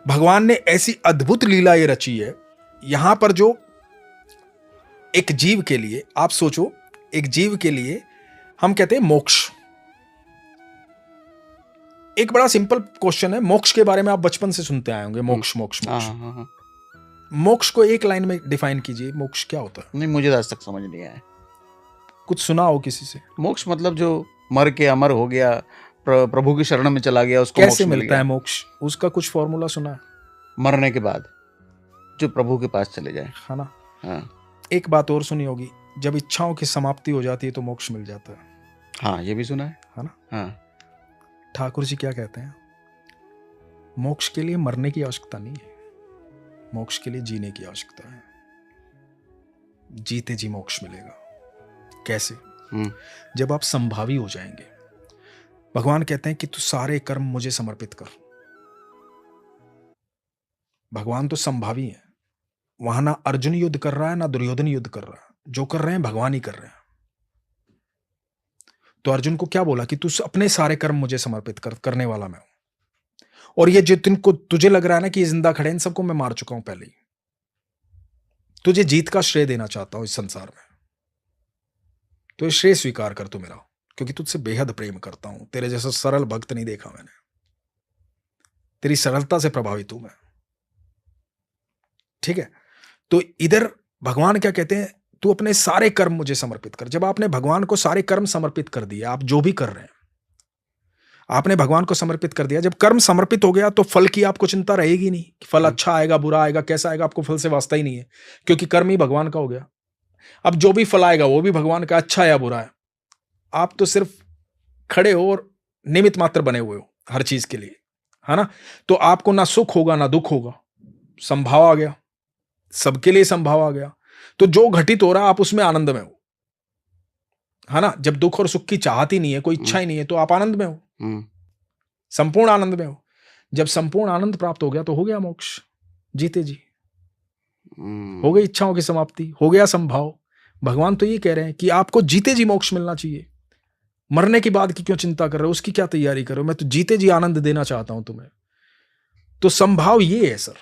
भगवान ने ऐसी अद्भुत लीला ये रची है यहां पर, जो एक जीव के लिए, आप सोचो, एक जीव के लिए हम कहते हैं मोक्ष। एक बड़ा सिंपल क्वेश्चन है, मोक्ष के बारे में आप बचपन से सुनते आए होंगे, मोक्ष मोक्ष मोक्ष। हाँ। मोक्ष को एक लाइन में डिफाइन कीजिए, मोक्ष क्या होता है? नहीं, मुझे आज तक समझ नहीं आया। कुछ सुना हो किसी से? मोक्ष मतलब जो मर के अमर हो गया, प्रभु की शरण में चला गया, उसको कैसे मोक्ष मिलता है मोक्ष? उसका कुछ फॉर्मूला सुना है? मरने के बाद जो प्रभु के पास चले जाए, है ना? हाँ। एक बात और सुनी होगी, जब इच्छाओं की समाप्ति हो जाती है तो मोक्ष मिल जाता है। हाँ, ये भी सुना है ना? हाँ। ठाकुर जी क्या कहते हैं? मोक्ष के लिए मरने की आवश्यकता नहीं है, मोक्ष के लिए जीने की आवश्यकता है। जीते जी मोक्ष मिलेगा। कैसे? जब आप संभावी हो जाएंगे। भगवान कहते हैं कि तू सारे कर्म मुझे समर्पित कर। भगवान तो संभावी है, वहां ना अर्जुन युद्ध कर रहा है ना दुर्योधन युद्ध कर रहा है, जो कर रहे हैं भगवान ही कर रहे हैं। तो अर्जुन को क्या बोला कि तू अपने सारे कर्म मुझे समर्पित कर, करने वाला मैं हूं, और ये जिनको तुझे लग रहा है ना कि ये जिंदा खड़े, इन सबको मैं मार चुका हूं पहले ही। तुझे जीत का श्रेय देना चाहता हूं इस संसार में, तो ये श्रेय स्वीकार कर तू मेरा, क्योंकि तुझसे बेहद प्रेम करता हूं। तेरे जैसा सरल भक्त नहीं देखा मैंने, तेरी सरलता से प्रभावित हूं मैं। ठीक है? तो इधर भगवान क्या कहते हैं, तू अपने सारे कर्म मुझे समर्पित कर। जब आपने भगवान को सारे कर्म समर्पित कर दिए, आप जो भी कर रहे हैं आपने भगवान को समर्पित कर दिया। जब कर्म समर्पित हो गया तो फल की आपको चिंता रहेगी नहीं कि फल अच्छा आएगा बुरा आएगा कैसा आएगा, आपको फल से वास्ता ही नहीं है, क्योंकि कर्म ही भगवान का हो गया। अब जो भी फल आएगा वो भी भगवान का, अच्छा या बुरा है। आप तो सिर्फ खड़े हो और निमित्त मात्र बने हुए हो हर चीज के लिए, है ना? तो आपको ना सुख होगा ना दुख होगा, संभाव आ गया, सबके लिए संभाव आ गया। तो जो घटित हो रहा है आप उसमें आनंद में हो, है ना? जब दुख और सुख की चाहत ही नहीं है, कोई इच्छा ही नहीं है, तो आप आनंद में हो, संपूर्ण आनंद में हो। जब संपूर्ण आनंद प्राप्त हो गया तो हो गया मोक्ष, जीते जी हो गई इच्छाओं की समाप्ति, हो गया संभाव। भगवान तो ये कह रहे हैं कि आपको जीते जी मोक्ष मिलना चाहिए, मरने के बाद की क्यों चिंता कर रहे हो, उसकी क्या तैयारी कर रहे हो? मैं तो जीते जी आनंद देना चाहता हूं तुम्हें। तो संभाव ये है सर,